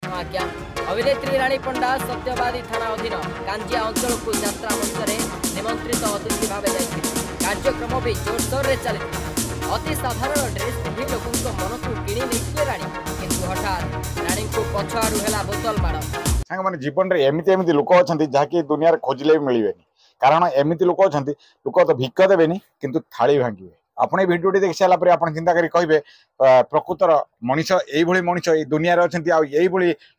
आज्ञा अभिनेत्री रानी पंडा सत्यवादी थाना अधीन कांजिया अंचल को यात्रा मंच में निमंत्रित अतिथि भाव कार्यक्रम भी जोरसोर में चली अति साधारण ड्रेस पिंधि लोकों मन को किणी नहीं राणी किंतु हठात रानी को पछाड़ू है बोतल माड़ सांग मैंने जीवन में एमती एमती लोक अच्छा जहाँकि दुनिया खोजिले भी मिले कारण एमती लोक अच्छा लोक तो भिक देवेनि किंतु थाली भांगे आपने भिडियोटी देखी सारापर आप चिंता करें कहे प्रकृतर मनीष ये मनीष ये दुनिया अच्छा आई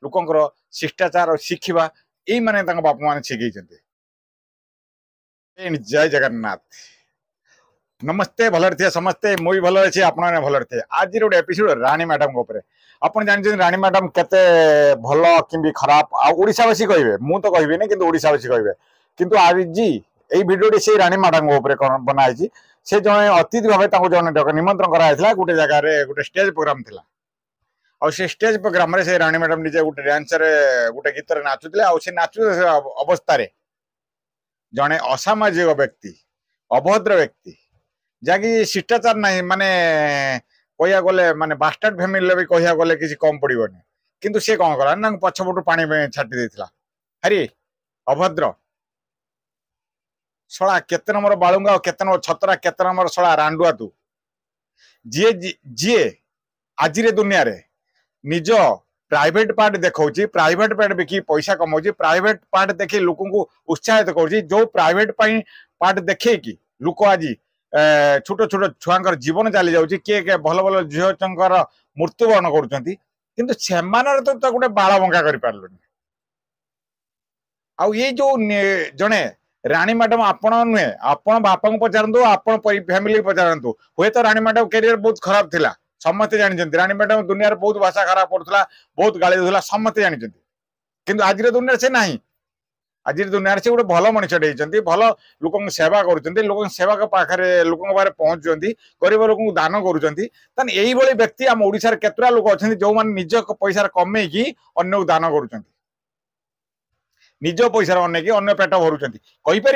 लोकंर शिष्टाचार शिखा यही मैंने बापा मैंने शिखी जय जगन्नाथ नमस्ते भलर थे समस्ते मुझे भल अच्छे आपने भलर थे आज गोटे एपिसोड रानी मैडम आप जानते रानी मैडम केते भल कि खराब आशावासी कहे मु तो कहबी कि ओडावासी कहे किंतु आज यही भिडियोटी से रानी मैडम बनाई से जड़े अतिथि भाव जन निमंत्रण कराई गोटे जगार गोटे स्टेज प्रोग्राम थिला और से स्टेज प्रोग्राम रे से रानी मैडम निजे गोटे डांसर गोटे गीत नाचुले आ नाचु अवस्था जड़े असामाजिक व्यक्ति अभद्र व्यक्ति जहाँकि शिष्टाचार नहीं माने कह गले माने बास्टार्ड फैमिली भी कह गले किसी कम पड़ोनी किंतु सी कौन कला ना पछपटू पानी छाटी देता हरी अभद्र शला केते नंबर बालुंगा और केते नंबर छतरा केते नंबर शला रांडुआ तू जी जी आज दुनिया रे निज प्राइवेट पार्ट देखौची प्राइवेट पार्ट बिकी पैसा कमाउची प्राइवेट पार्ट देखी लोक को उत्साहित करुची जो प्राइवेट पार्ट देखे कि लोक आज छोट छोट छुआंकर जीवन चली जाउची किए भल भल झील मृत्युवरण करुँच किंतु सेमानर तो गोटे बाल बंका कर पार्लुनि आउ ये जो जड़े रानी मैडम आपण नुहे आपण बापा को पचारतु आपण फैमिली पचारतु हुए तो रानी मैडम कैरियर बहुत खराब थिला समस्ते जानते रानी मैडम दुनिया बहुत भाषा खराब पड़ता बहुत गाली दूला समस्ते जानते किंतु आज दुनिया से नहीं आज दुनिया से गोटे भल मनीषटे भल लोक सेवा कर लोक सेवा पाखे लोक पाखे पहुंचुंट गरीब लोक दान करुँच यही व्यक्ति आम ओडिशार केतरा लोक अच्छा जो मैंने निज पैसा कमे कि अन्य दान करुँच निज पैसा अनेक अन्न पेट भरुंच कहीपर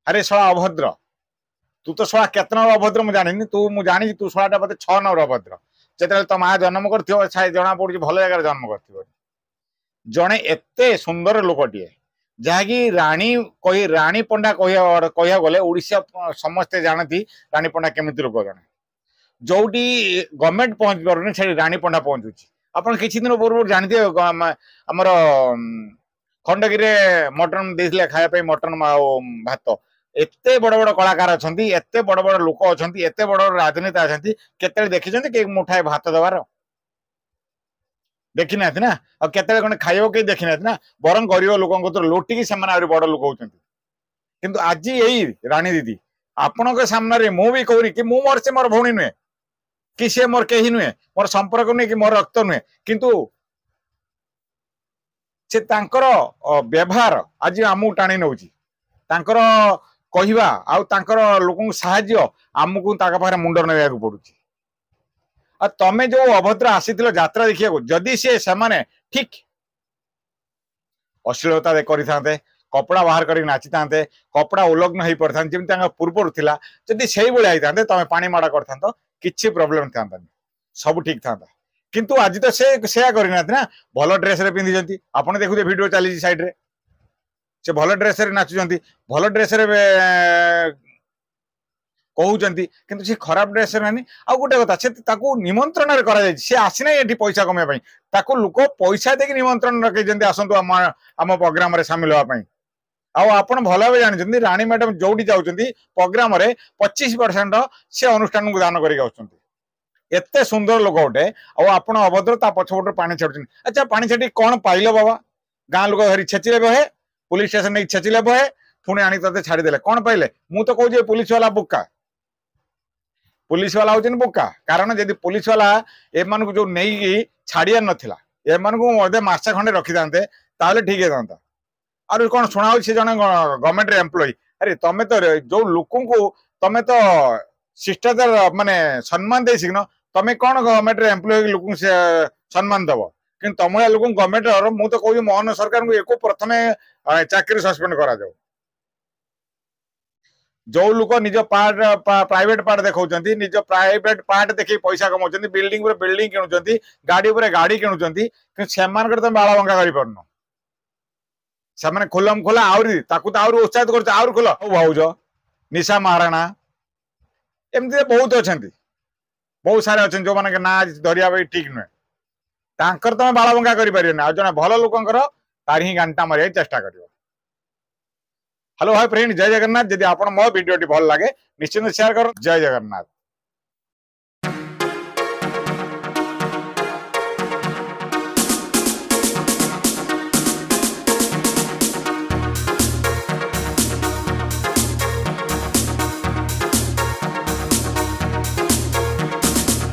अरे शला अभद्र तू तो शला केत नंबर अभद्र मुझे जानी तू मुझे जानी तू शलाटा बोलते 6 नंबर अभद्र जो तो माँ जन्म कर जना पड़ी भल जगह जन्म कर जड़े एत सुंदर लोकटे जहाँकि रानी कही रानी पंडा कह गले ओडिशा समस्ते जानती रानी पंडा केमिति लोक जड़े जोटी गवर्नमेंट पहुंच पारे से रानी पंडा पहुंचुची आप किसी दिन पूर्व जानते आमर खंडगिरी मटन देते खायापी मटन भात एते बड़ बड़ कलाकार अच्छा एते बड़ बड़ लोक अच्छा एते बड़ बड़ राजनेता अच्छा केते देखी कि मुठाए भात दबार देखी ना ना और केते कौन खाइब कहीं देखी ना बरं गरीब लोक तो लुटिकी से बड़ लोक होती किंतु आज यही रानी दीदी आपण के सामने मु भी कहूनी कि मोर से मोर भौणी नुहे कि सी मोर कहीं नुहे मोर संपर्क नुहे कि मोर रक्त नुहे किंतु से व्यवहार आज आमको टाणी नौ कहवा आर लोक साहाय्य आमको पाखे मुंड ना पड़ुची आ तमें जो अभद्र आसी यात्रा देखिए जदि सी से ठीक अश्लीलता करते कपड़ा बाहर कर नाची था कपड़ा उल्लग्न हो पड़ता जमी पूर्वर था जदि से भाई होता तमें पानी माड़ कर किसी प्रोब्लेम था सब ठीक था किंतु आज तो से करना ना भल ड्रेस रे पिंधि आपने देखुए वीडियो चली साइड रे से भल ड्रेस रे नाचुंट भल ड्रेस रे कहते किंतु से खराब ड्रेस नहीं आ गोटे कथा से निमंत्रण से आसीना ये पैसा कमाई लोक पैसा देकी निमंत्रण रखे आसतु आम प्रोग्राम रे सामिल होगापी आप भल भाव जानते रानी मैडम जोटी जाऊँच प्रोग्राम 25% से अनुष्ठान को दान कर एते सुंदर लोक गोटे आपण अभद्र पछपट पानी छाड़ अच्छा पानी छाटी कौन पाइल बाबा गाँ लोक धरी छेचिले बहे पुलिस स्टेशन नहीं छेचिले बहे पुणी आनी ते छाड़देले कौन पाइले मु तो कहूँ पुलिस वाला बुक्का पुलिस वाला होचन बुक्का कारण जदि पुलिस वाला एमान को जो नहीं छाड़िया नथिला एमान को मधे मासा खंडे रखी थांते ताले ठीक था और कौन शुणा से जन गवर्नमेंट एम्प्लॉई अरे तमें तो जो लोक को तमें तो शिष्टाचार माने सम्मान दे सिग्न तमें कौन गवर्नमेंट एम्प्लॉय लोक सम्मान दब कि तुम लोक गवर्नमेंट मु तो कहूँ मोहन सरकार को एको प्रथम चाकरी सस्पेंड करा जाओ जो लोक निज पार्ट प्राइवेट पार्ट देखा निज प्राइवेट पार्ट देखिए पैसा कमाउछन्ती बिल्डिंग पर बिल्डिंग किणुछन्ती गाड़ी पर गाड़ी किणुछन्ती कि सेमानकर तुम बाला भंगा करि परनो से खोलम खोला आउरी ताकू तो आउरी उत्साहित कर आउरी खोल भाउज निशा महाराणा एमती बहुत अच्छा बहुत सारे अच्छा जो मैंने ना धरिया ठीक नुहे तांकर तुम बाला भंगा करें आ जड़े भल लोकर तार ही गांटा मारे चेष्टा कर। हेलो हाय फ्रेंड जय जगन्नाथ। यदि आप मो वीडियो भल लगे निश्चिंत शेयर करो। जय जगन्नाथ।